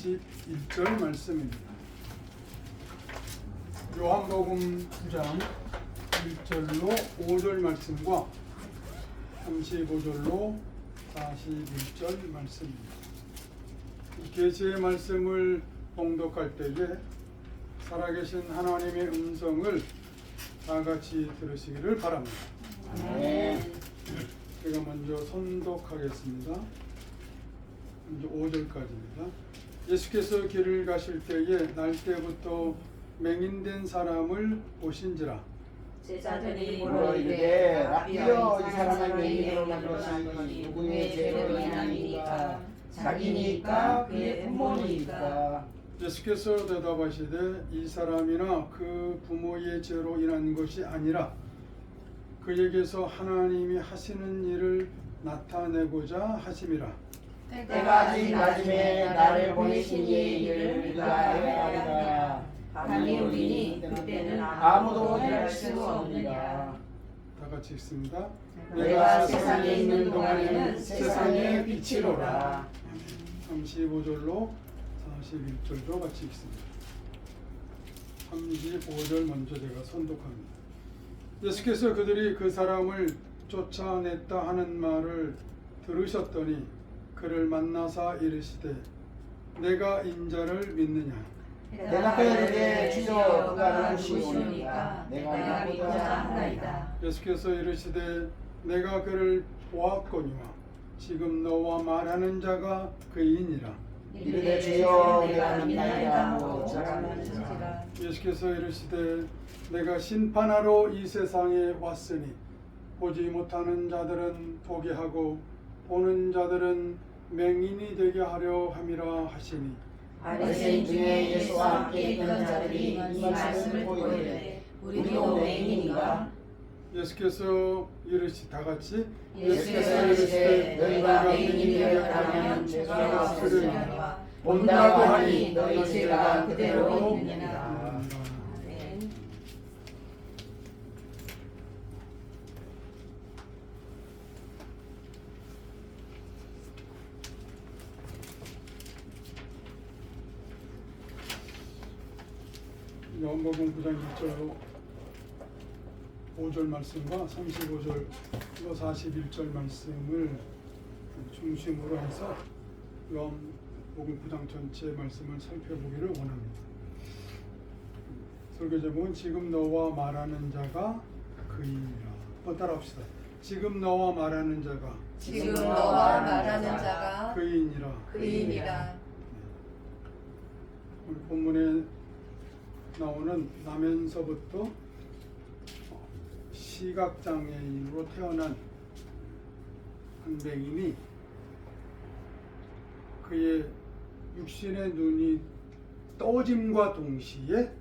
41절 말씀입니다. 요한복음 9장 1절로 5절 말씀과 35절로 41절 말씀입니다. 계시의 말씀을 봉독할 때에 살아계신 하나님의 음성을 다 같이 들으시기를 바랍니다. 제가 먼저 선독하겠습니다. 먼저 5절까지입니다. 예수께서 길을 가실 때에 날 때부터 맹인된 사람을 보신지라. 제자들이 물어 이르되 라비여, 이 사람을 맹인으로 만든 것이 누구의 죄로 인함이니까? 자기니까 그의 부모니까? 예수께서 대답하시되 이 사람이나 그 부모의 죄로 인한 것이 아니라 그에게서 하나님이 하시는 일을 나타내고자 하심이라. 때가 아직 낮음에 나를 보내신 이의 일을 우리가 알아야 밤이 오리니 그때는 아무도 해할 수 없느니라. 다 같이 읽습니다. 내가 세상에 있는 동안에는 세상의 빛이로라. 35절로 41절도 같이 읽습니다. 35절 먼저 제가 선독합니다. 예수께서 그들이 그 사람을 쫓아냈다 하는 말을 들으셨더니 그를 만나사 이르시되 내가 인자를 믿느냐? 내가 그에게 주여 그가 누구시오니까 내가 믿고자 하나이다. 예수께서 이르시되 내가 그를 보았거니와 지금 너와 말하는 자가 그이니라. 이르되 주여 내가 믿나이다 하고 절하는지라. 예수께서 이르시되 내가 심판하러 이 세상에 왔으니 보지 못하는 자들은 보게 하고 보는 자들은 맹인이 되게 하려 함이라 하시니 바리새인 중에 예수와 함께 있던 자들이 이 말씀을 보이되 우리도 맹인인가? 예수께서 이르시 다 같이 예수께서 이르시되 너희가 맹인이 되었다면 죄가 없으리라. 본다고 하니 너희 죄가 그대로 있느니라. 요한복음 9장 1절로 5절 말씀과 35절로 41절 말씀을 중심으로 해서 요한복음 9장 전체 말씀을 살펴보기를 원합니다. 설교 제목은 지금 너와 말하는 자가 그이니라. 한번 따라합시다. 지금 너와 말하는 자가 그이니라. 우리 본문에 나오는 나면서부터 시각장애인으로 태어난 한 맹인이 그의 육신의 눈이 떠짐과 동시에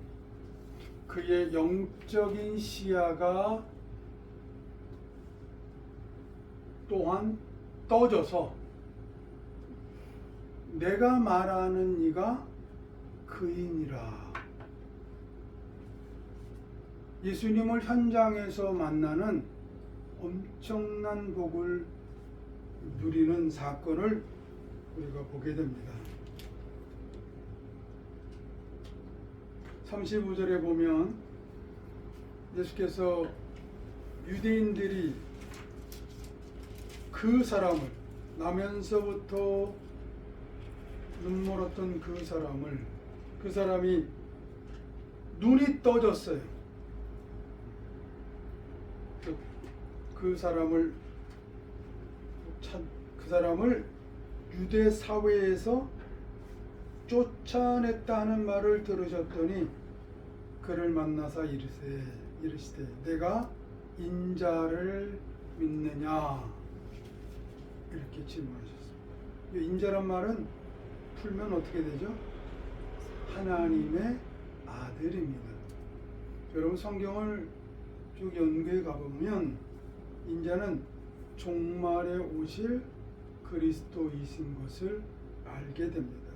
그의 영적인 시야가 또한 떠져서 내가 말하는 이가 그이니라. 예수님을 현장에서 만나는 엄청난 복을 누리는 사건을 우리가 보게 됩니다. 35절에 보면 예수께서 유대인들이 그 사람을 나면서부터 눈멀었던 그 사람이 눈이 떠졌어요. 그 사람을 유대 사회에서 쫓아냈다 하는 말을 들으셨더니 그를 만나서 이르시되 내가 인자를 믿느냐 이렇게 질문하셨습니다. 이 인자란 말은 풀면 어떻게 되죠? 하나님의 아들입니다. 여러분 성경을 쭉 연구해 가보면 인자는 종말에 오실 그리스도이신 것을 알게 됩니다.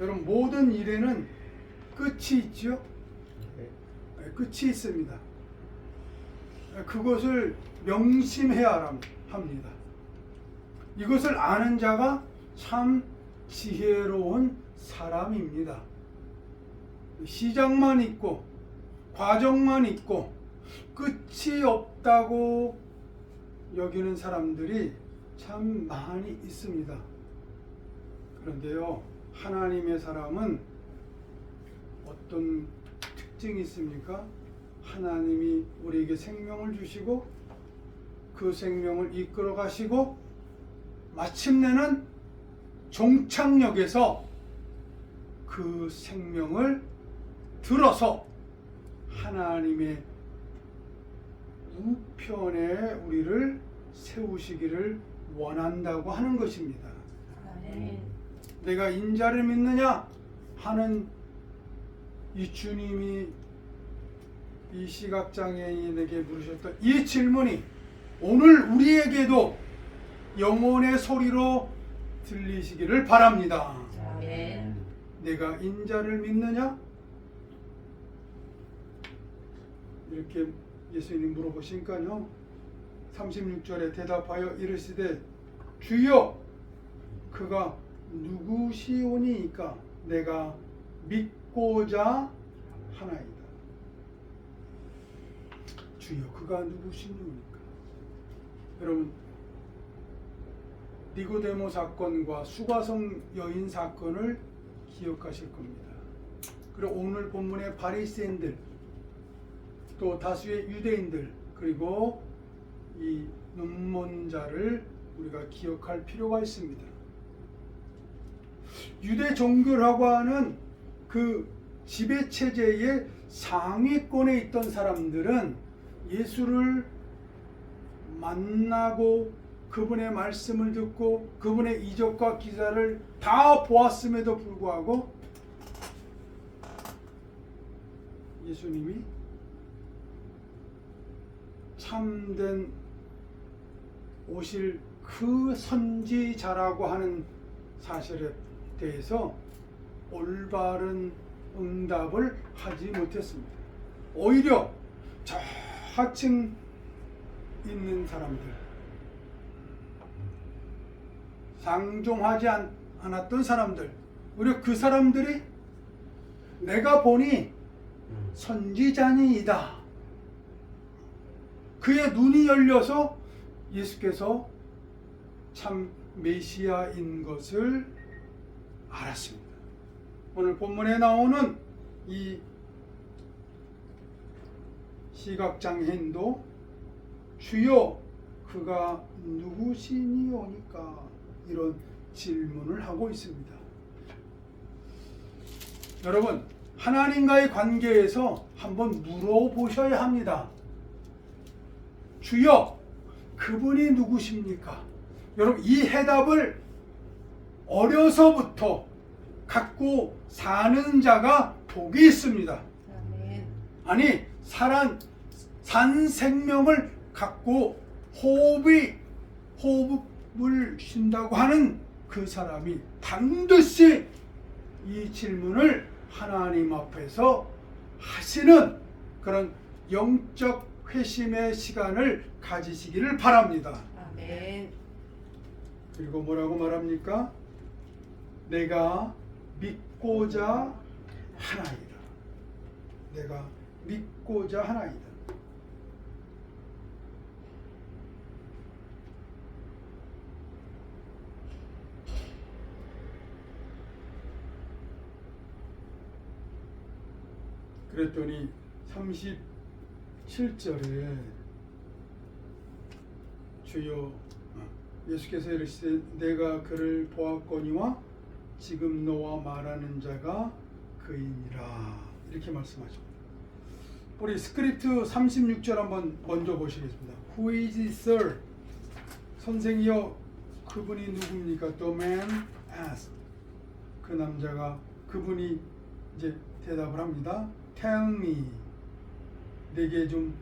여러분 모든 일에는 끝이 있죠? 끝이 있습니다. 그것을 명심해야 합니다. 이것을 아는 자가 참 지혜로운 사람입니다. 시작만 있고 과정만 있고 끝이 없다고 여기는 사람들이 참 많이 있습니다. 그런데요, 하나님의 사람은 어떤 특징이 있습니까? 하나님이 우리에게 생명을 주시고 그 생명을 이끌어 가시고 마침내는 종착역에서 그 생명을 들어서 하나님의 우편에 우리를 세우시기를 원한다고 하는 것입니다. 아멘. 내가 인자를 믿느냐 하는 이 주님이 이 시각장애인에게 물으셨던 이 질문이 오늘 우리에게도 영혼의 소리로 들리시기를 바랍니다. 아멘. 내가 인자를 믿느냐? 이렇게 예수님이 물어보시니까요, 36절에 대답하여 이르시되 주여 그가 누구시오니이까 내가 믿고자 하나이다. 주여 그가 누구시오니까. 여러분, 니고데모 사건과 수가성 여인 사건을 기억하실 겁니다. 그리고 오늘 본문의 바리새인들, 또 다수의 유대인들, 그리고 이 눈먼자를 우리가 기억할 필요가 있습니다. 유대 종교라고 하는 그 지배 체제의 상위권에 있던 사람들은 예수를 만나고 그분의 말씀을 듣고 그분의 이적과 기사를 다 보았음에도 불구하고 예수님이 참된 오실 그 선지자라고 하는 사실에 대해서 올바른 응답을 하지 못했습니다. 오히려 저하층 있는 사람들, 상종하지 않았던 사람들, 오히려 그 사람들이 내가 보니 선지자니이다, 그의 눈이 열려서 예수께서 참 메시아인 것을 알았습니다. 오늘 본문에 나오는 이 시각장애인도 주여 그가 누구시니오니까 이런 질문을 하고 있습니다. 여러분, 하나님과의 관계에서 한번 물어보셔야 합니다. 주여 그분이 누구십니까? 여러분, 이 해답을 어려서부터 갖고 사는 자가 복이 있습니다. 아멘. 아니, 산 생명을 갖고 호흡을 쉰다고 하는 그 사람이 반드시 이 질문을 하나님 앞에서 하시는 그런 영적 회심의 시간을 가지시기를 바랍니다. 아멘. 그리고 뭐라고 말합니까? 내가 믿고자 하나이다. 내가 믿고자 하나이다. 그랬더니 37절에 주여 예수께서 이르시되 내가 그를 보았거니와 지금 너와 말하는 자가 그이니라, 이렇게 말씀하십니다. 우리 스크립트 36절 한번 먼저 보시겠습니다. Who is it, sir? 선생이여 그분이 누굽니까? The man asked. 그 남자가, 그분이 이제 대답을 합니다. Tell me, 내게 좀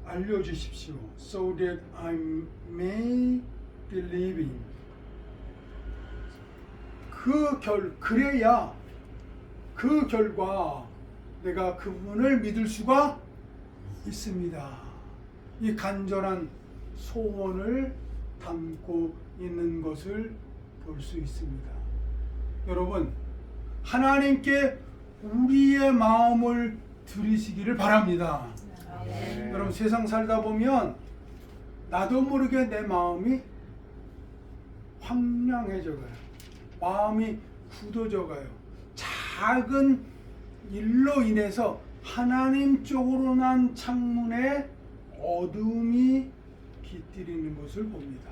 알려주십시오. So that I may believe in. 그래야 그 결과 내가 그분을 믿을 수가 있습니다. 이 간절한 소원을 담고 있는 것을 볼 수 있습니다. 여러분, 하나님께 우리의 마음을 드리시기를 바랍니다. 네. 여러분, 세상 살다 보면 나도 모르게 내 마음이 황량해져가요. 마음이 굳어져가요. 작은 일로 인해서 하나님 쪽으로 난 창문에 어둠이 깃들이는 것을 봅니다.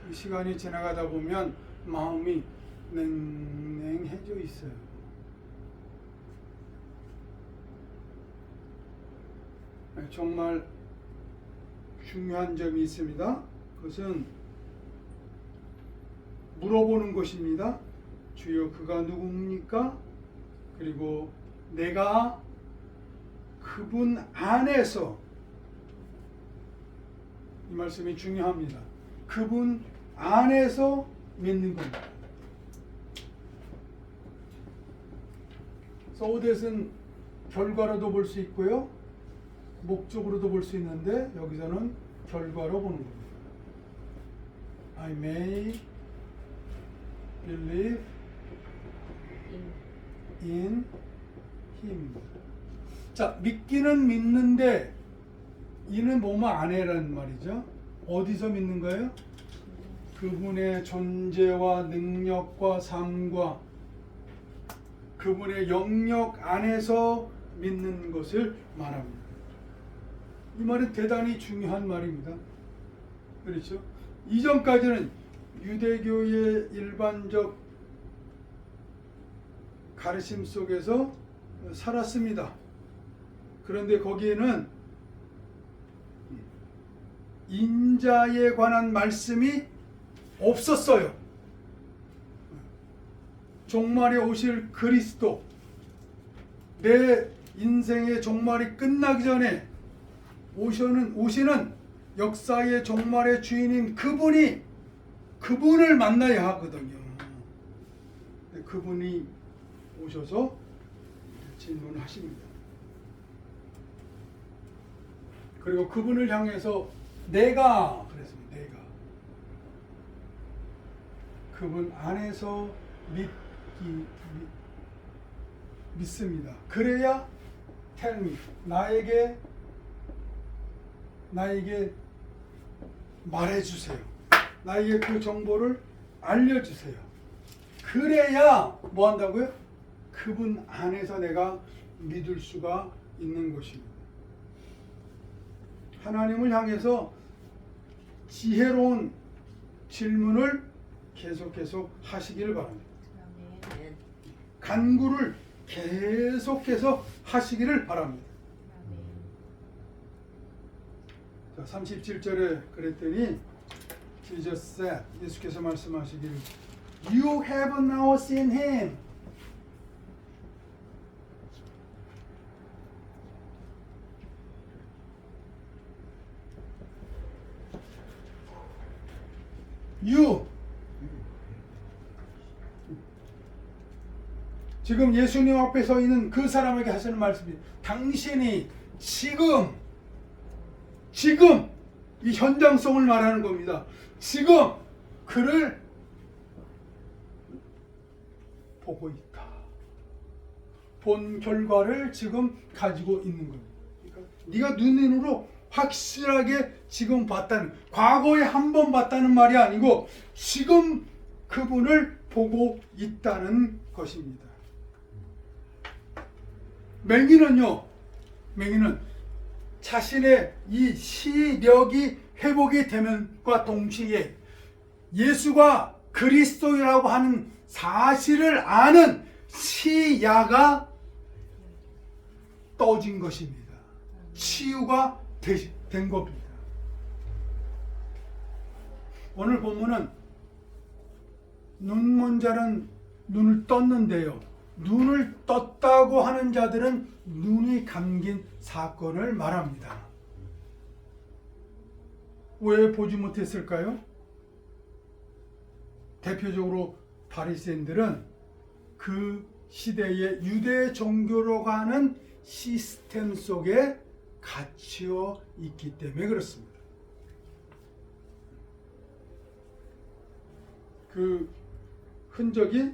이 시간이 지나가다 보면 마음이 냉랭해져 있어요. 정말 중요한 점이 있습니다. 그것은 물어보는 것입니다. 주여, 그가 누굽니까? 그리고 내가 그분 안에서, 이 말씀이 중요합니다. 그분 안에서 믿는 겁니다. 소우댓은 결과로도 볼 수 있고요, 목적으로도 볼 수 있는데 여기서는 결과로 보는 겁니다. I may believe in him. 자, 믿기는 믿는데 이는 뭐뭐 안에라는 말이죠. 어디서 믿는 거예요? 그분의 존재와 능력과 삶과 그분의 영역 안에서 믿는 것을 말합니다. 이 말은 대단히 중요한 말입니다. 그렇죠? 이전까지는 유대교의 일반적 가르침 속에서 살았습니다. 그런데 거기에는 인자에 관한 말씀이 없었어요. 종말에 오실 그리스도, 내 인생의 종말이 끝나기 전에 오시는 역사의 종말의 주인인 그분을 만나야 하거든요. 그분이 오셔서 질문하십니다. 그리고 그분을 향해서 내가 그분 안에서 믿습니다. 그래야 tell me, 나에게 말해주세요. 나에게 그 정보를 알려주세요. 그래야 뭐 한다고요? 그분 안에서 내가 믿을 수가 있는 것입니다. 하나님을 향해서 지혜로운 질문을 계속 하시기를 바랍니다. 간구를 계속해서 하시기를 바랍니다. 자, 37절에 그랬더니 Jesus said, 예수께서 말씀하시기를 You have now seen him. 지금 예수님 앞에 서 있는 그 사람에게 하시는 말씀이 당신이 지금 이 현장성을 말하는 겁니다. 지금 그를 보고 있다. 본 결과를 지금 가지고 있는 겁니다. 그러니까 네가 눈으로 확실하게 지금 봤다는, 과거에 한 번 봤다는 말이 아니고 지금 그분을 보고 있다는 것입니다. 맹인은 자신의 이 시력이 회복이 되면과 동시에 예수가 그리스도라고 하는 사실을 아는 시야가 떠진 것입니다. 치유가 된 겁니다. 오늘 본문은 눈먼 자는 눈을 떴는데요, 눈을 떴다고 하는 자들은 눈이 감긴 사건을 말합니다. 왜 보지 못했을까요? 대표적으로 바리새인들은 그 시대의 유대 종교로 가는 시스템 속에 갇혀 있기 때문에 그렇습니다. 그 흔적이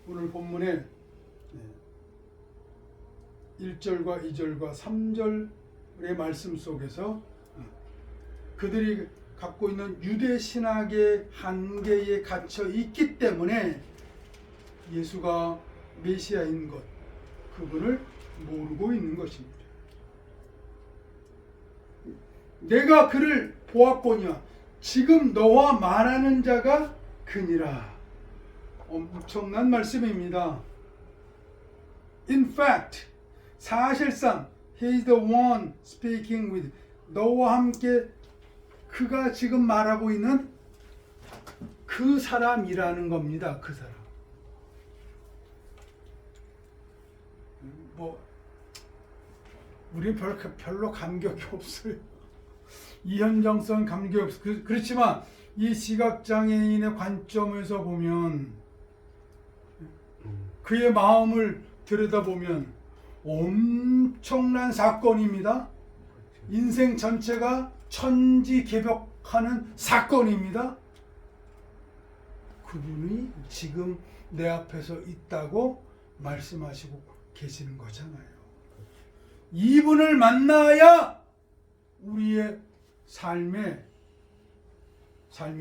오늘 본문에 1절과 2절과 3절의 말씀 속에서 그들이 갖고 있는 유대 신학의 한계에 갇혀 있기 때문에 예수가 메시아인 것, 그분을 모르고 있는 것입니다. 내가 그를 보았거니와 지금 너와 말하는 자가 그니라. 엄청난 말씀입니다. In fact, 사실상 he is the one speaking with, 너와 함께 그가 지금 말하고 있는 그 사람이라는 겁니다. 그 사람. 뭐 우리 별로 감격이 없어요. 이현정성 감격이 없어요. 그렇지만 이 시각장애인의 관점에서 보면, 그의 마음을 들여다보면 엄청난 사건입니다. 인생 전체가 천지개벽하는 사건입니다. 그분이 지금 내 앞에서 있다고 말씀하시고 계시는 거잖아요. 이분을 만나야 우리의 삶이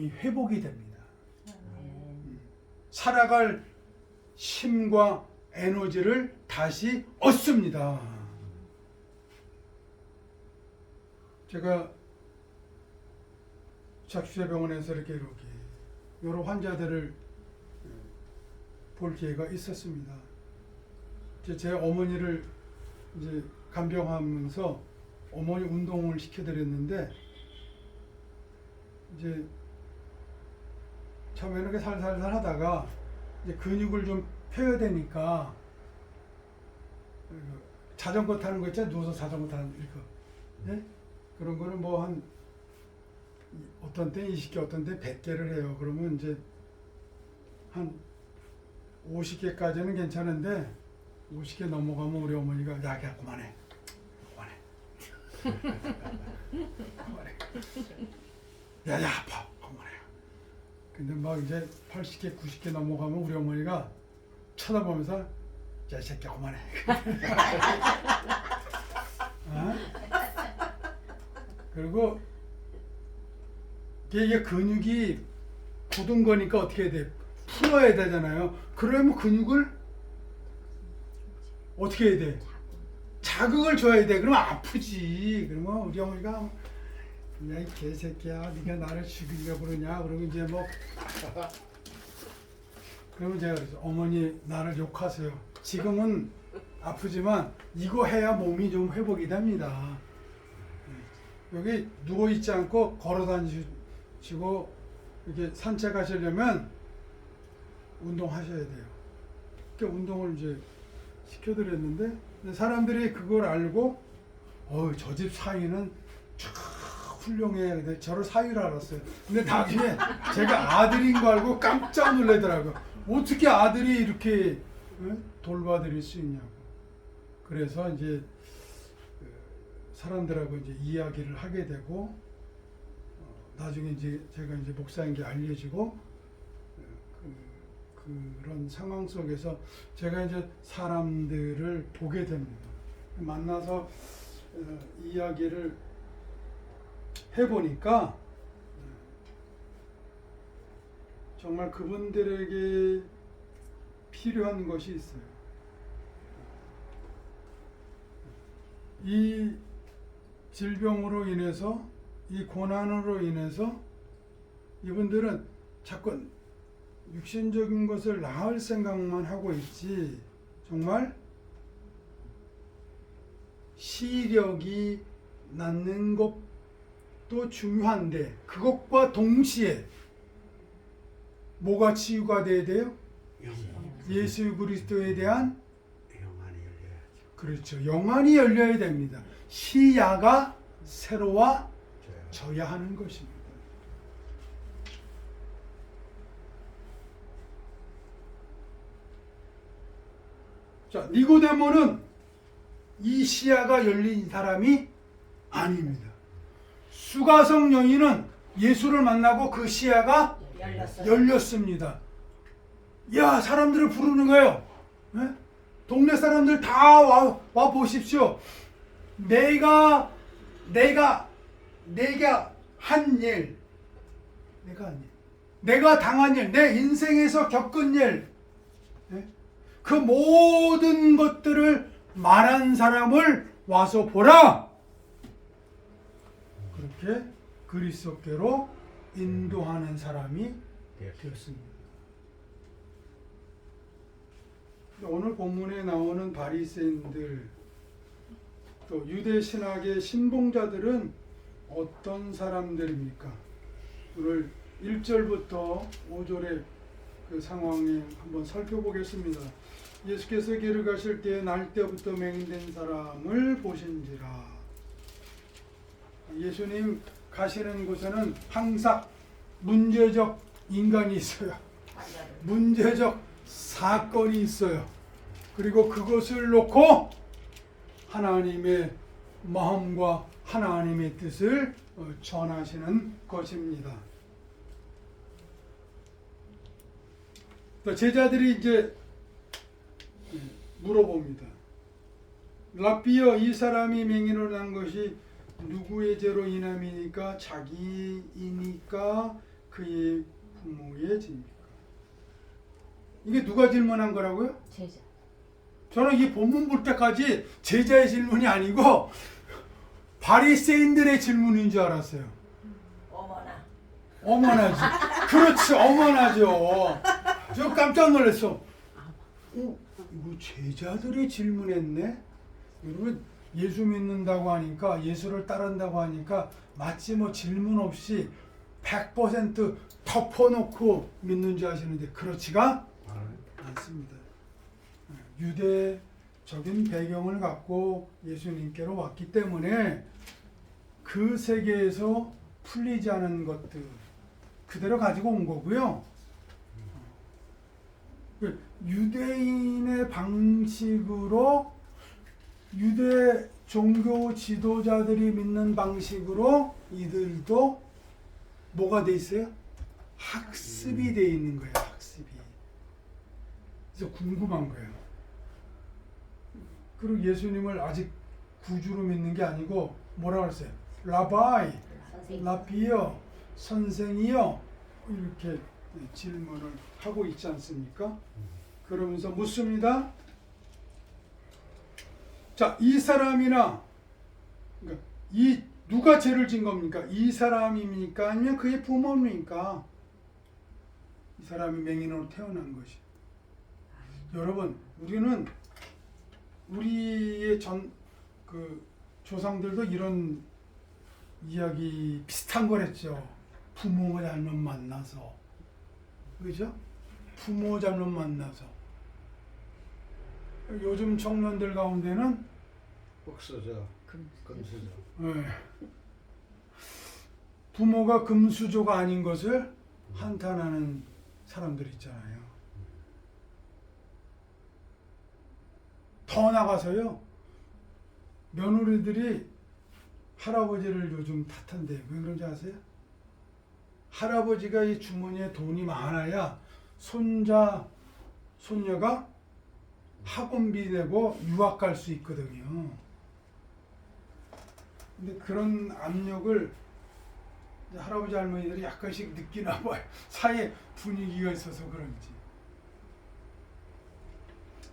회복이 됩니다. 살아갈 힘과 에너지를 다시 얻습니다. 제가 작주제병원에서 이렇게 여러 환자들을 볼 기회가 있었습니다. 제 어머니를 이제 간병하면서 어머니 운동을 시켜드렸는데, 이제 처음에는 이렇게 살살살 하다가 이제 근육을 좀 펴야 되니까, 자전거 타는 거 있잖아요. 누워서 자전거 타는 거. 네? 그런 거는 뭐 한 어떤 때 20개, 어떤 때 100개를 해요. 그러면 이제 한 50개까지는 괜찮은데 50개 넘어가면 우리 어머니가 야, 그만해. 그만해. 야, 아파. 그만해. 근데 막 이제 80개, 90개 넘어가면 우리 어머니가 쳐다보면서 야, 이 새끼야, 그만해. 어? 그리고 이게 근육이 굳은 거니까 어떻게 해야 돼? 풀어야 되잖아요. 그러면 근육을 어떻게 해야 돼? 자극을 줘야 돼. 그러면 아프지. 그러면 우리 어머니가 야, 이 개새끼야, 네가 나를 죽이려고 그러냐? 그러면 이제 뭐 그러면 제가 그래서 어머니 나를 욕하세요. 지금은 아프지만 이거 해야 몸이 좀 회복이 됩니다. 여기 누워 있지 않고 걸어 다니시고 이렇게 산책하시려면 운동하셔야 돼요. 그러니까 운동을 이제 시켜드렸는데, 사람들이 그걸 알고 저 집 사위는 참 훌륭해. 근데 저를 사위로 알았어요. 근데 나중에 제가 아들인 거 알고 깜짝 놀라더라고요. 어떻게 아들이 이렇게 돌봐드릴 수 있냐고. 그래서 이제 사람들하고 이제 이야기를 하게 되고, 나중에 이제 제가 이제 목사인 게 알려지고, 그런 상황 속에서 제가 이제 사람들을 보게 됩니다. 만나서 이야기를 해보니까 정말 그분들에게 필요한 것이 있어요. 이 질병으로 인해서, 이 고난으로 인해서 이분들은 자꾸 육신적인 것을 나을 생각만 하고 있지, 정말 시력이 낫는 것도 중요한데, 그것과 동시에 뭐가 치유가 돼야 돼요? 예수 그리스도에 대한 영안이 열려야죠. 그렇죠. 영안이 열려야 됩니다. 시야가 새로워져야 하는 것입니다. 자, 니고데모는 이 시야가 열린 사람이 아닙니다. 수가성 여인은 예수를 만나고 그 시야가 열렸습니다. 야, 사람들을 부르는 거예요. 네? 동네 사람들 다 와 보십시오. 내가 한 일, 내가 당한 일, 내 인생에서 겪은 일, 네? 그 모든 것들을 말한 사람을 와서 보라. 그렇게 그리스도께로 인도하는 사람이 되었습니다. 오늘 본문에 나오는 바리새인들, 또 유대 신학의 신봉자들은 어떤 사람들입니까? 오늘 1절부터 5절의 그 상황에 한번 살펴보겠습니다. 예수께서 길을 가실 때에 날 때부터 맹인된 사람을 보신지라. 예수님 가시는 곳에는 항상 문제적 인간이 있어요. 문제적 사건이 있어요. 그리고 그것을 놓고 하나님의 마음과 하나님의 뜻을 전하시는 것입니다. 제자들이 이제 물어봅니다. 라비여, 이 사람이 맹인으로 난 것이 누구의 죄로 인함이니까? 자기이니까? 그의 부모의 죄입니까? 이게 누가 질문한 거라고요? 제자. 저는 이 본문 볼 때까지 제자의 질문이 아니고 바리새인들의 질문인 줄 알았어요. 어머나지. 그렇지, 어머나죠. 저 깜짝 놀랐어. 이거 제자들이 질문했네? 여러분, 예수 믿는다고 하니까, 예수를 따른다고 하니까 마치 뭐 질문 없이 100% 덮어놓고 믿는 줄 아시는데 그렇지가 않습니다. 유대적인 배경을 갖고 예수님께로 왔기 때문에 그 세계에서 풀리지 않은 것들 그대로 가지고 온 거고요. 유대인의 방식으로, 유대 종교 지도자들이 믿는 방식으로 이들도 뭐가 돼 있어요? 학습이 돼 있는 거예요. 학습이. 그래서 궁금한 거예요. 그리고 예수님을 아직 구주로 믿는 게 아니고 뭐라고 했어요? 라바이, 라비여, 선생이여, 이렇게 질문을 하고 있지 않습니까? 그러면서 묻습니다. 자, 이 사람이나, 그러니까 이 누가 죄를 진 겁니까? 이 사람입니까? 아니면 그의 부모입니까? 이 사람이 맹인으로 태어난 것이. 여러분, 우리는 우리의 조상들도 이런 이야기 비슷한 거랬죠. 부모 잘못 만나서, 그죠? 부모 잘못 만나서. 요즘 청년들 가운데는 옥수저, 금수저. 네. 부모가 금수저가 아닌 것을 한탄하는 사람들 있잖아요. 더 나가서요, 며느리들이 할아버지를 요즘 탓한대요. 왜 그런지 아세요? 할아버지가 이 주머니에 돈이 많아야 손자, 손녀가 학원비 내고 유학 갈 수 있거든요. 근데 그런 압력을 할아버지 할머니들이 약간씩 느끼나 봐요. 사회 분위기가 있어서 그런지.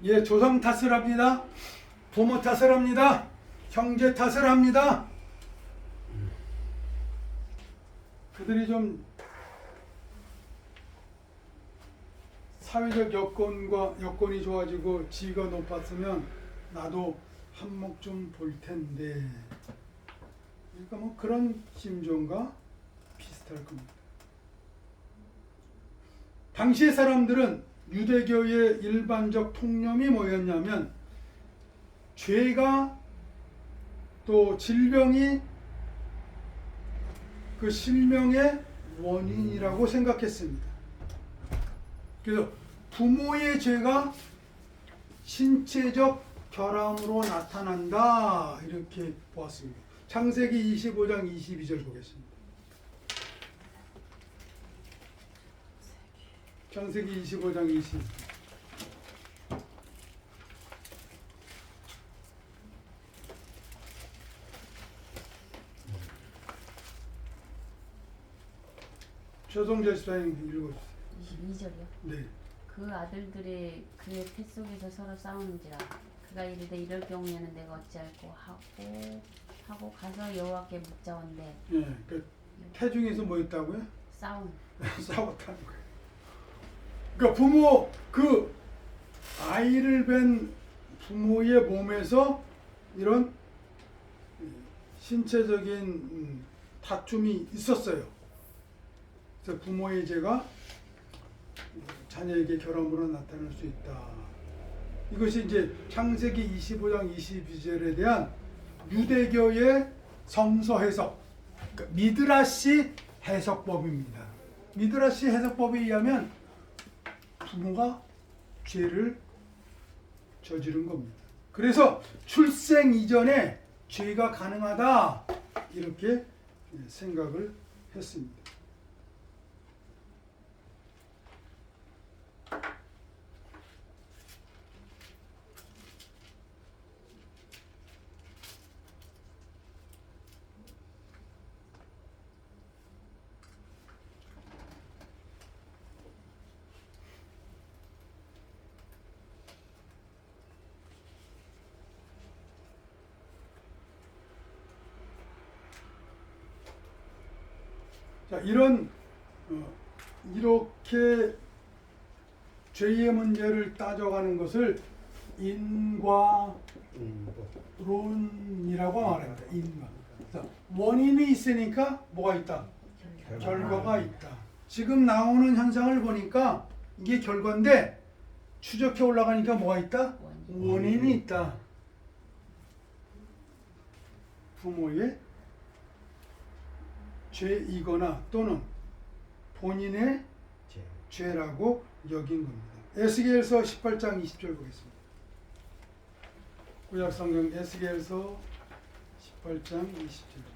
예, 조상 탓을 합니다. 부모 탓을 합니다. 형제 탓을 합니다. 그들이 좀 사회적 여건이 좋아지고 지위가 높았으면 나도 한몫 좀 볼 텐데. 그러니까 뭐 그런 심정과 비슷할 겁니다. 당시의 사람들은 유대교의 일반적 통념이 뭐였냐면 죄가 또 질병이 그 실명의 원인이라고 생각했습니다. 그래서 부모의 죄가 신체적 결함으로 나타난다 이렇게 보았습니다. 창세기 25장 22절 보겠습니다. 창세기 25장 22절. 최성재 시사님 읽어주세요. 22절이요. 네. 그 아들들이 그의 태 속에서 서로 싸우는지라 그가 이르되 이럴 경우에는 내가 어찌할꼬 하고 가서 여호와께 묻자온대. 예, 그 태중에서 뭐 했다고요? 싸움. 싸웠다는 거예요. 그러니까 부모 그 아이를 뵌 부모의 몸에서 이런 신체적인 다툼이 있었어요. 그래서 부모의 죄가 자녀에게 결함으로 나타날 수 있다. 이것이 이제 창세기 25장 22절에 대한 유대교의 성서 해석, 그러니까 미드라시 해석법입니다. 미드라시 해석법에 의하면 부모가 죄를 저지른 겁니다. 그래서 출생 이전에 죄가 가능하다 이렇게 생각을 했습니다. 자, 이렇게 죄의 문제를 따져가는 것을 인과론이라고 말합니다. 인과. 자, 원인이 있으니까 뭐가 있다? 결과가 있다. 지금 나오는 현상을 보니까 이게 결과인데 추적해 올라가니까 뭐가 있다? 원인이 있다. 부모의 죄이거나 또는 본인의 죄라고 여긴 겁니다. 에스겔서 18장 20절 보겠습니다. 구약성경 에스겔서 18장 20절.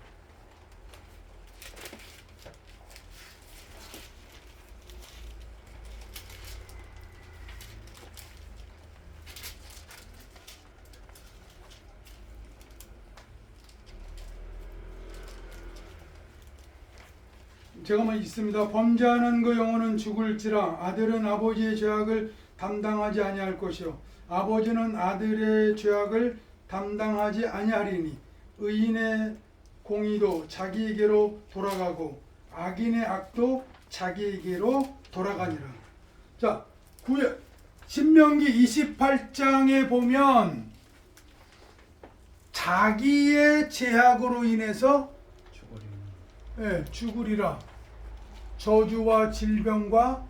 제가만 있습니다. 범죄하는 그 영혼은 죽을지라 아들은 아버지의 죄악을 담당하지 아니할 것이요 아버지는 아들의 죄악을 담당하지 아니하리니 의인의 공의도 자기에게로 돌아가고 악인의 악도 자기에게로 돌아가니라. 자, 신명기 28장에 보면 자기의 죄악으로 인해서 죽으리라. 저주와 질병과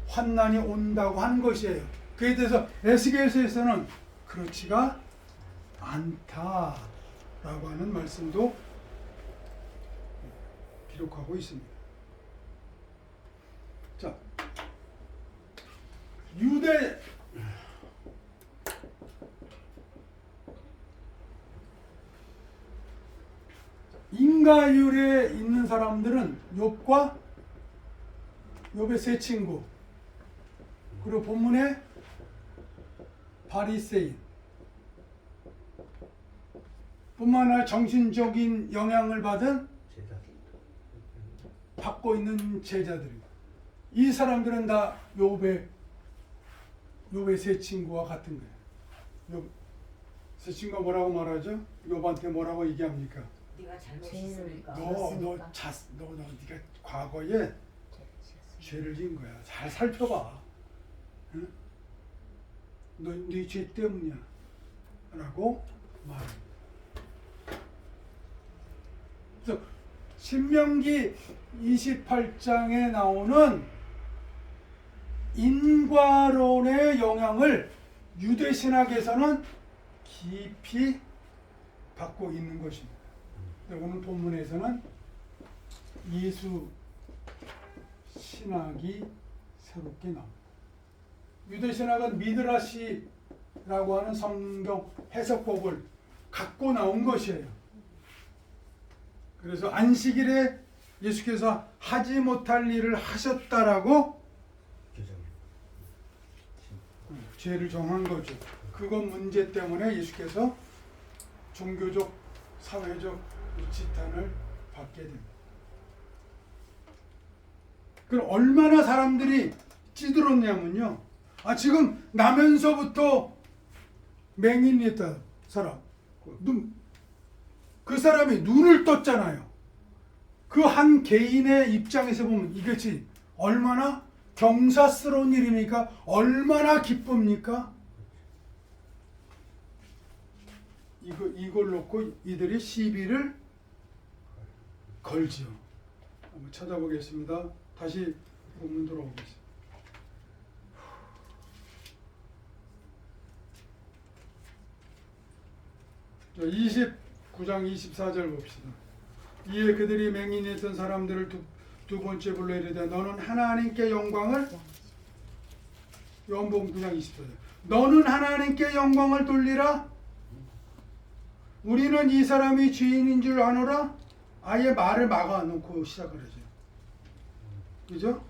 환난이 온다고 한 것이에요. 그에 대해서 에스겔서에서는 그렇지가 않다라고 하는 말씀도 기록하고 있습니다. 자, 유대 인가율에 있는 사람들은 욥의 세 친구, 그리고 본문에 바리새인, 뿐만 아니라 정신적인 영향을 받고 있는 제자들입니다. 이 사람들은 다 욥의 세 친구와 같은 거예요. 세 친구가 뭐라고 말하죠? 욥한테 뭐라고 얘기합니까? 네가 잘못했으니까. 너 네가 과거에 죄를 지은 거야. 잘 살펴봐. 응? 네 죄 때문이야. 라고 말합니다. 그래서 신명기 28장에 나오는 인과론의 영향을 유대 신학에서는 깊이 받고 있는 것입니다. 오늘 본문에서는 예수 신학이 새롭게 나옵니다. 유대 신학은 미드라시 라고 하는 성경 해석법을 갖고 나온 것이에요. 그래서 안식일에 예수께서 하지 못할 일을 하셨다라고 규정. 죄를 정한 거죠. 그건 문제 때문에 예수께서 종교적, 사회적 지탄을 받게 됩니다. 그럼 얼마나 사람들이 찌들었냐면요. 지금 나면서부터 맹인이었던 사람, 그 사람이 눈을 떴잖아요. 그 한 개인의 입장에서 보면 이것이 얼마나 경사스러운 일입니까? 얼마나 기쁩니까? 이걸 놓고 이들이 시비를 걸지요. 한번 찾아보겠습니다. 다시 본문 들어오겠습니다. 29장 24절 봅시다. 이에 그들이 맹인했던 사람들을 두 번째 불러 이르되 너는 하나님께 영광을 요한복음 9장 24절 너는 하나님께 영광을 돌리라. 우리는 이 사람이 죄인인 줄 아노라. 아예 말을 막아놓고 시작을 하죠. 그죠?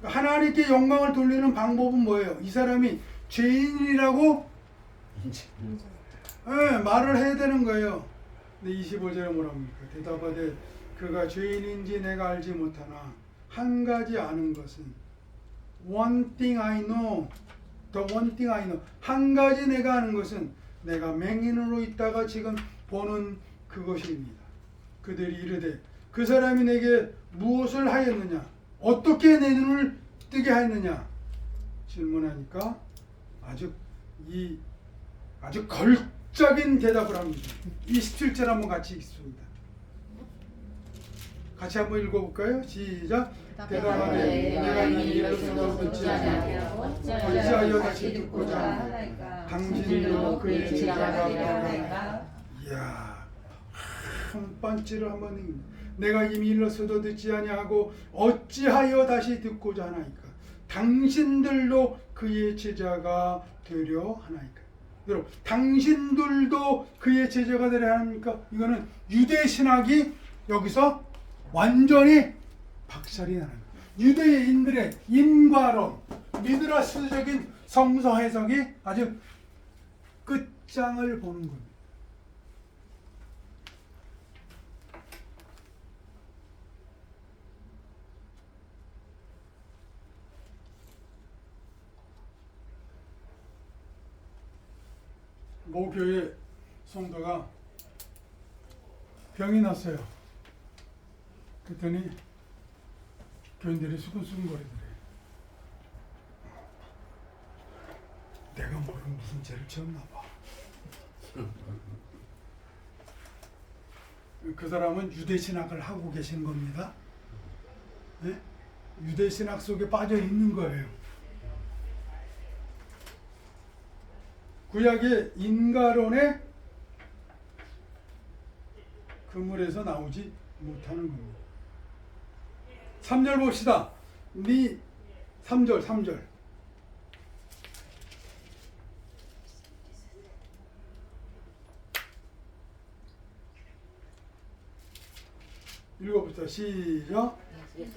하나님께 영광을 돌리는 방법은 뭐예요? 이 사람이 죄인이라고 말을 해야 되는 거예요. 근데 25절에 뭐랍니까? 대답하되 그가 죄인인지 내가 알지 못하나 한 가지 아는 것은 one thing I know, the one thing I know. 한 가지 내가 아는 것은 내가 맹인으로 있다가 지금 보는 그것입니다. 그들이 이르되 그 사람이 내게 무엇을 하였느냐? 어떻게 내 눈을 뜨게 하였느냐? 질문하니까 아주 걸작인 대답을 합니다. 27절 한번 같이 읽습니다. 같이 한번 읽어볼까요? 시작. 대답하되 내가 이 일로서도 듣지 아니하고 어찌하여 다시 듣고자 하나이까? 당신도 그의 제자가 되었나이까? 이야, 한 번째로 한번 읽습니다. 내가 이미 일러서도 듣지 아니하고 어찌하여 다시 듣고자 하나이까? 당신들도 그의 제자가 되려 하나이까? 여러분, 당신들도 그의 제자가 되려 합니까? 이거는 유대 신학이 여기서 완전히 박살이 나는 거예요. 유대인들의 인과론, 미드라스적인 성서 해석이 아주 끝장을 보는 겁니다. 모 교회 성도가 병이 났어요. 그랬더니 교인들이 수근수근거리더래. 내가 모르는 무슨 죄를 지었나 봐. 그 사람은 유대신학을 하고 계신 겁니다. 네? 유대신학 속에 빠져 있는 거예요. 구약의 인가론의 그물에서 나오지 못하는 겁니다. 3절 봅시다. 3절. 읽어봅시다. 시작.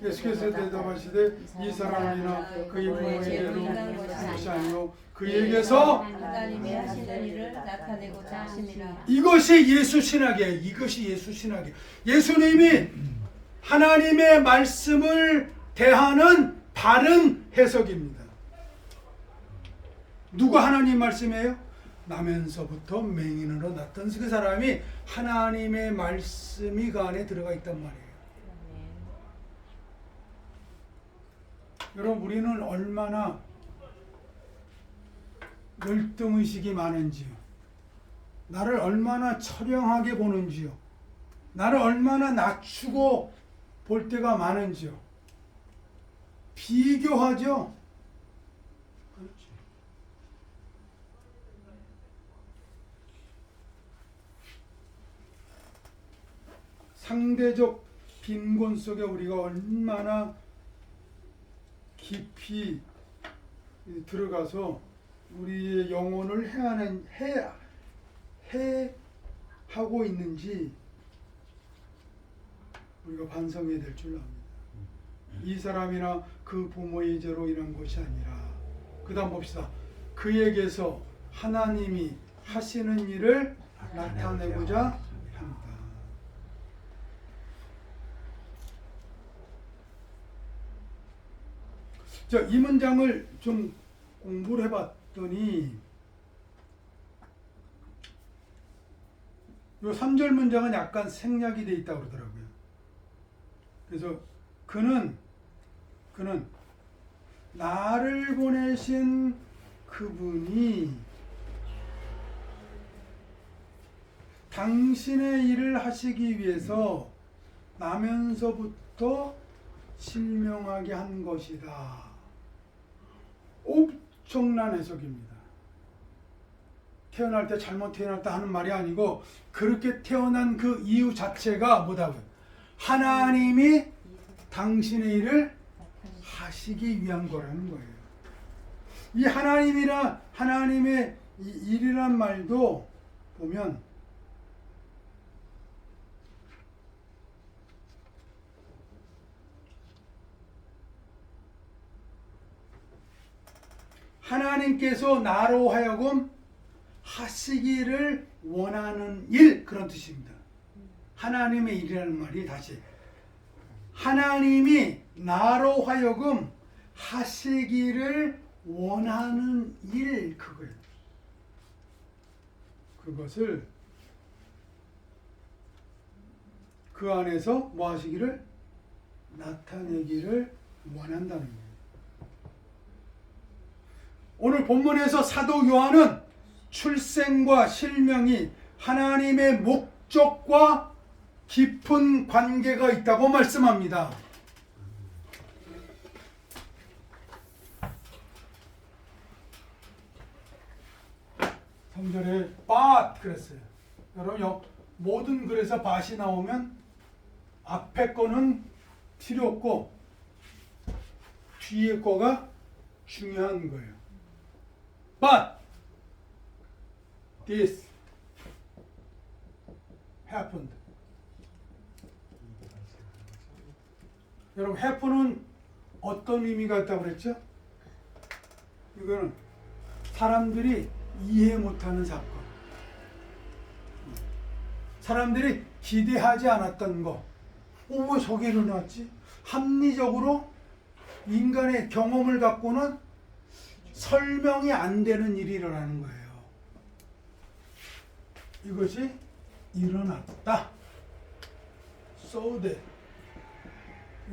예수께서 대답하시되 이 사람이나 그의 부모에게로 것이 아니요 그에게서 하나님의 하시는 일을 나타내고자 하심이라. 이것이 예수 신학이에요. 이것이 예수 신학이에요. 예수님이 하나님의 말씀을 대하는 바른 해석입니다. 누가 하나님 말씀이에요? 나면서부터 맹인으로 났던 그 사람이 하나님의 말씀이 그 안에 들어가 있단 말이에요. 여러분, 우리는 얼마나 열등의식이 많은지요. 나를 얼마나 처량하게 보는지요. 나를 얼마나 낮추고 볼 때가 많은지요. 비교하죠. 그렇지. 상대적 빈곤 속에 우리가 얼마나 깊이 들어가서 우리의 영혼을 해 하고 있는지 우리가 반성해야 될 줄 압니다. 이 사람이나 그 부모의 죄로 인한 것이 아니라, 그 다음 봅시다. 그에게서 하나님이 하시는 일을 나타내고자 합니다. 자, 이 문장을 좀 공부를 해봤더니 요 3절 문장은 약간 생략이 돼 있다고 그러더라고요. 그래서 그는 나를 보내신 그분이 당신의 일을 하시기 위해서 나면서부터 실명하게 한 것이다. 엄청난 해석입니다. 태어날 때 잘못 태어났다 하는 말이 아니고, 그렇게 태어난 그 이유 자체가 뭐다고요? 하나님이 당신의 일을 하시기 위한 거라는 거예요. 이 하나님의 이 일이란 말도 보면 하나님께서 나로 하여금 하시기를 원하는 일, 그런 뜻입니다. 하나님의 일이라는 말이 다시 하나님이 나로 하여금 하시기를 원하는 일, 그거예요. 그것을 그 안에서 뭐 하시기를 나타내기를 원한다는 거예요. 오늘 본문에서 사도 요한은 출생과 실명이 하나님의 목적과 깊은 관계가 있다고 말씀합니다. 3절에 but 그랬어요. 여러분, 모든 글에서 but이 나오면 앞에 거는 필요 없고 뒤에 거가 중요한 거예요. But this happened. 여러분, happen은 어떤 의미가 있다고 그랬죠? 이거는 사람들이 이해 못하는 사건, 사람들이 기대하지 않았던 거. 왜 저게 일어났지? 합리적으로 인간의 경험을 갖고는 설명이 안 되는 일이 일어나는 거예요. 이것이 일어났다. So that.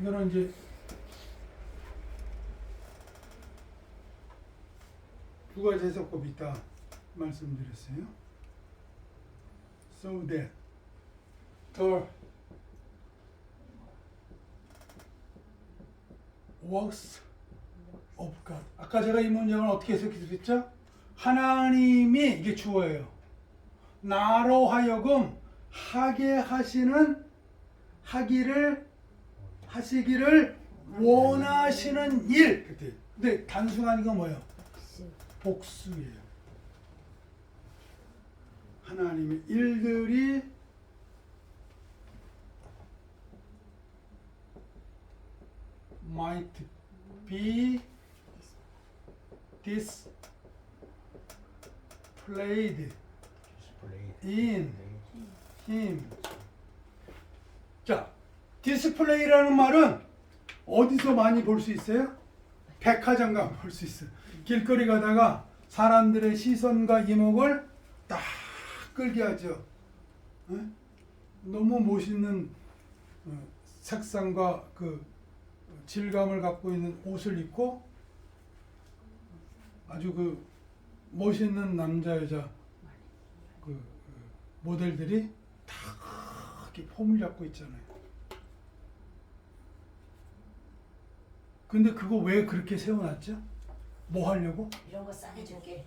이거는 이제 두 가지 해석법이 있다 말씀드렸어요. So that the works of God. 아까 제가 이 문장을 어떻게 해석했죠? 하나님이, 이게 주어예요, 나로 하여금 하시기를 원하시는 일. 근데 단순한 건 뭐예요? 복수예요. 하나님의 일들이 might be displayed in him. 자, 디스플레이라는 말은 어디서 많이 볼 수 있어요? 백화점 가면 볼 수 있어요. 길거리 가다가 사람들의 시선과 이목을 딱 끌게 하죠. 너무 멋있는 색상과 그 질감을 갖고 있는 옷을 입고 아주 그 멋있는 남자 여자 그 모델들이 다 이렇게 폼을 잡고 있잖아요. 근데 그거 왜 그렇게 세워놨죠? 뭐 하려고? 이런 거 싸게 줄게.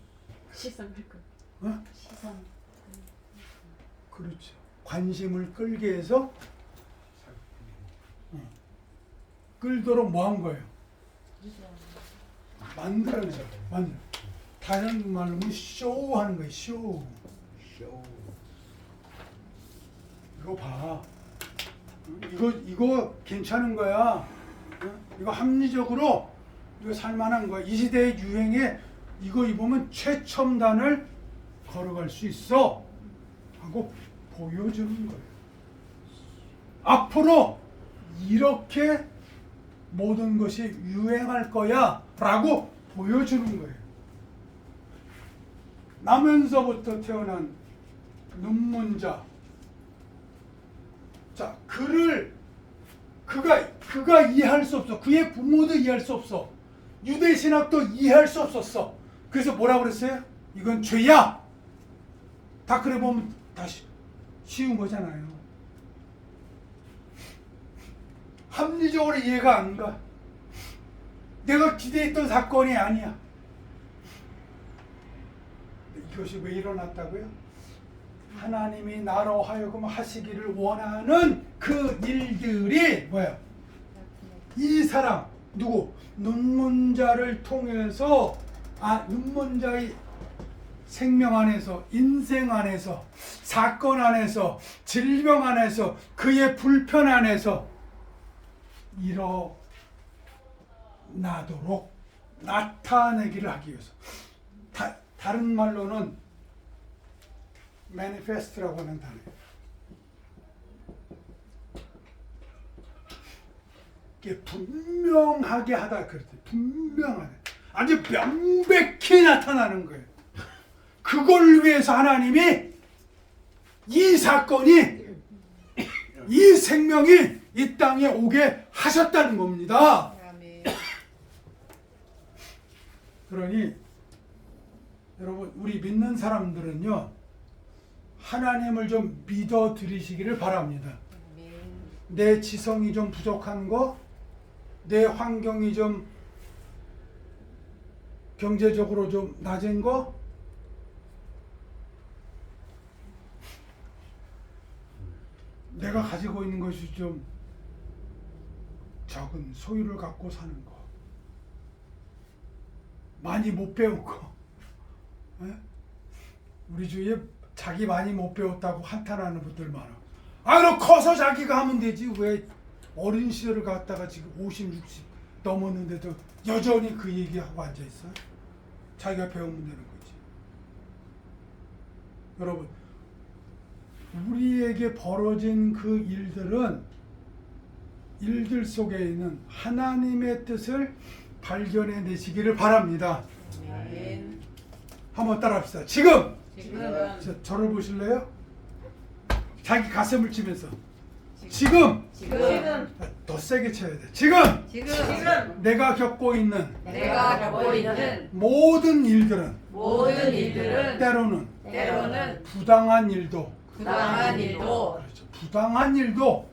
시선 끌 거. 어? 시선. 그렇죠. 관심을 끌게 해서 끌도록 뭐 한 거예요? 만들어내요. 다른 말로 쇼하는 거예요. 쇼. 쇼. 이거 봐. 이거 괜찮은 거야. 이거 합리적으로 이거 살만한 거야. 이 시대의 유행에 이거 입으면 최첨단을 걸어갈 수 있어 하고 보여주는 거예요. 앞으로 이렇게 모든 것이 유행할 거야 라고 보여주는 거예요. 나면서부터 태어난 눈먼자. 자, 그가 이해할 수 없어. 그의 부모도 이해할 수 없어. 유대 신학도 이해할 수 없었어. 그래서 뭐라고 그랬어요? 이건 죄야. 다 그래 보면 다시 쉬운 거잖아요. 합리적으로 이해가 안 가. 내가 기대했던 사건이 아니야. 이것이 왜 일어났다고요? 하나님이 나로 하여금 하시기를 원하는 그 일들이 뭐야? 이 사람 누구? 눈먼자를 통해서 눈먼자의 생명 안에서, 인생 안에서, 사건 안에서, 질병 안에서, 그의 불편 안에서 일어나도록 나타내기를 하기 위해서. 다른 말로는 manifest라고 하는 단어예요. 이게 분명하게 하다 그랬대. 분명하게. 아주 명백히 나타나는 거예요. 그걸 위해서 하나님이 이 사건이, 이 생명이 이 땅에 오게 하셨다는 겁니다. 그러니 여러분, 우리 믿는 사람들은요, 하나님을 좀 믿어 드리시기를 바랍니다. 내 지성이 좀 부족한 거, 내 환경이 좀 경제적으로 좀 낮은 거, 내가 가지고 있는 것이 좀 적은 소유를 갖고 사는 거, 많이 못 배운 거, 우리 주위에 자기 많이 못 배웠다고 한탄하는 분들 많아. 그럼 커서 자기가 하면 되지. 왜 어린 시절을 갖다가 지금 50, 60 넘었는데도 여전히 그 얘기하고 앉아있어? 자기가 배우면 되는 거지. 여러분, 우리에게 벌어진 그 일들 속에 있는 하나님의 뜻을 발견해 내시기를 바랍니다. 한번 따라합시다. 지금 저를 보실래요? 자기 가슴을 치면서 지금 더 세게 쳐야 돼. 지금 내가 겪고 있는 모든 일들은 때로는 부당한 일도 그렇죠. 부당한 일도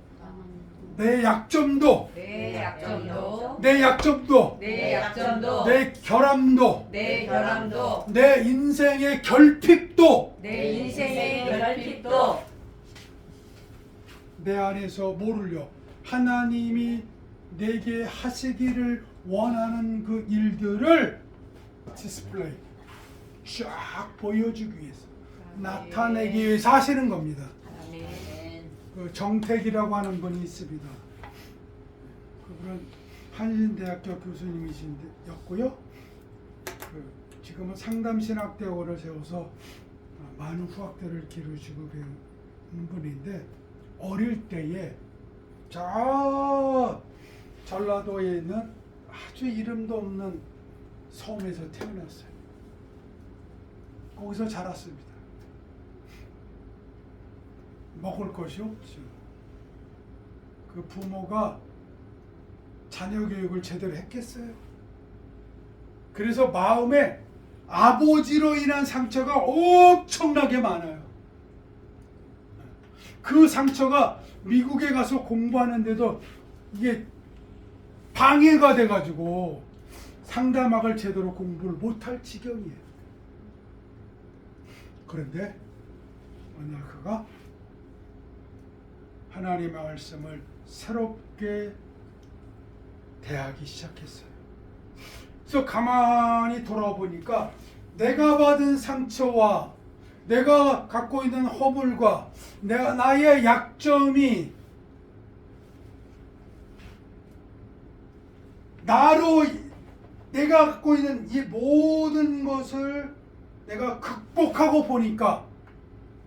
내 약점도 내 결함도 내 인생의 결핍도 내 안에서 뭐를요? 하나님이 내게 하시기를 원하는 그 일들을 디스플레이 쫙 보여주기 위해서, 나타내기 위해서 하시는 겁니다. 그 정택이라고 하는 분이 있습니다. 그분은 한신대학교 교수님이셨고요. 지금은 상담신학대학원을 세워서 많은 후학들을 기르시고 계신 분인데, 어릴 때에 저 전라도에 있는 아주 이름도 없는 섬에서 태어났어요. 거기서 자랐습니다. 먹을 것이 없죠. 그 부모가 자녀 교육을 제대로 했겠어요? 그래서 마음에 아버지로 인한 상처가 엄청나게 많아요. 그 상처가 미국에 가서 공부하는데도 이게 방해가 돼가지고 상담학을 제대로 공부를 못할 지경이에요. 그런데 어느 날 그가 하나님의 말씀을 새롭게 대하기 시작했어요. 그래서 가만히 돌아보니까 내가 받은 상처와 내가 갖고 있는 허물과 나의 약점이 나로 내가 갖고 있는 이 모든 것을 내가 극복하고 보니까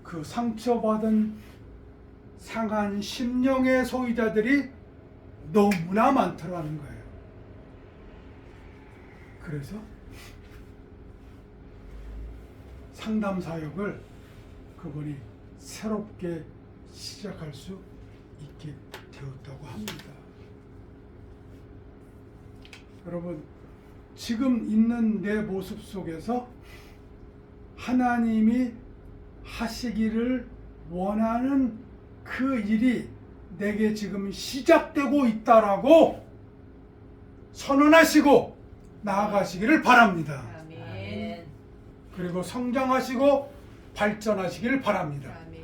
그 상처받은 상한 심령의 소유자들이 너무나 많더라는 거예요. 그래서 상담 사역을 그분이 새롭게 시작할 수 있게 되었다고 합니다. 여러분, 지금 있는 내 모습 속에서 하나님이 하시기를 원하는 그 일이 내게 지금 시작되고 있다라고 선언하시고 나아가시기를 바랍니다. 아멘. 그리고 성장하시고 발전하시기를 바랍니다. 아멘.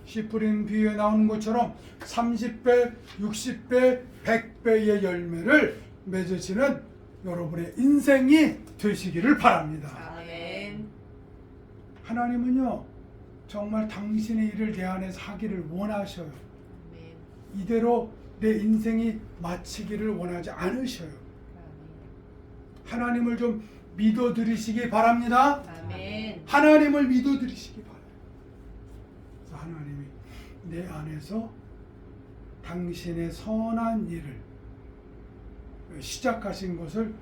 씨뿌린 비유에 나오는 것처럼 30배, 60배, 100배의 열매를 맺으시는 여러분의 인생이 되시기를 바랍니다. 아멘. 하나님은요, 정말 당신의 일을 내 안에서 하기를 원하셔요. 아멘. 이대로 내 인생이 마치기를 원하지 않으셔요. 하나님을 좀 믿어드리시기 바랍니다. 아멘. 하나님을 믿어드리시기 바랍니다. 그래서 하나님이 내 안에서 당신의 선한 일을 시작하신 것을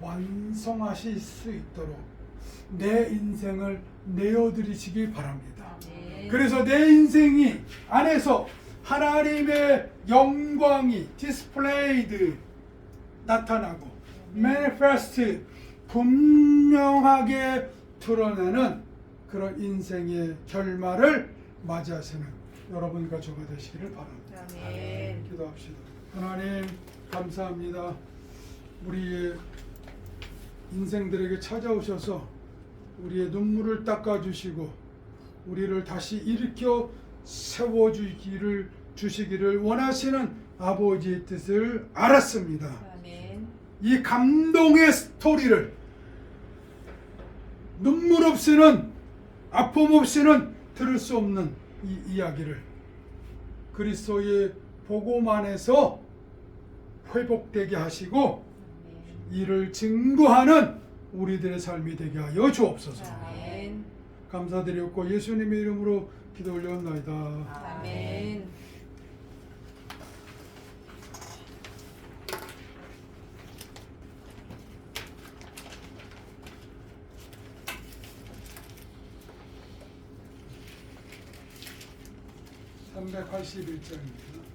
완성하실 수 있도록 내 인생을 내어드리시기 바랍니다. 아멘. 그래서 내 인생이 안에서 하나님의 영광이 디스플레이드 나타나고 매니페스트 분명하게 드러내는 그런 인생의 결말을 맞이하시는 여러분과 저가 되시기를 바랍니다. 아멘. 기도합시다. 하나님 감사합니다. 우리의 인생들에게 찾아오셔서 우리의 눈물을 닦아주시고 우리를 다시 일으켜 세워주시기를 원하시는 아버지의 뜻을 알았습니다. 아멘. 이 감동의 스토리를 눈물 없이는 아픔 없이는 들을 수 없는 이 이야기를 그리스도의 복음 안에서 회복되게 하시고 이를 증거하는 우리들의 삶이 되게 하여 주옵소서. 아멘. 감사드렸고 예수님의 이름으로 기도 올려옵나이다. 아멘. (381장입니다)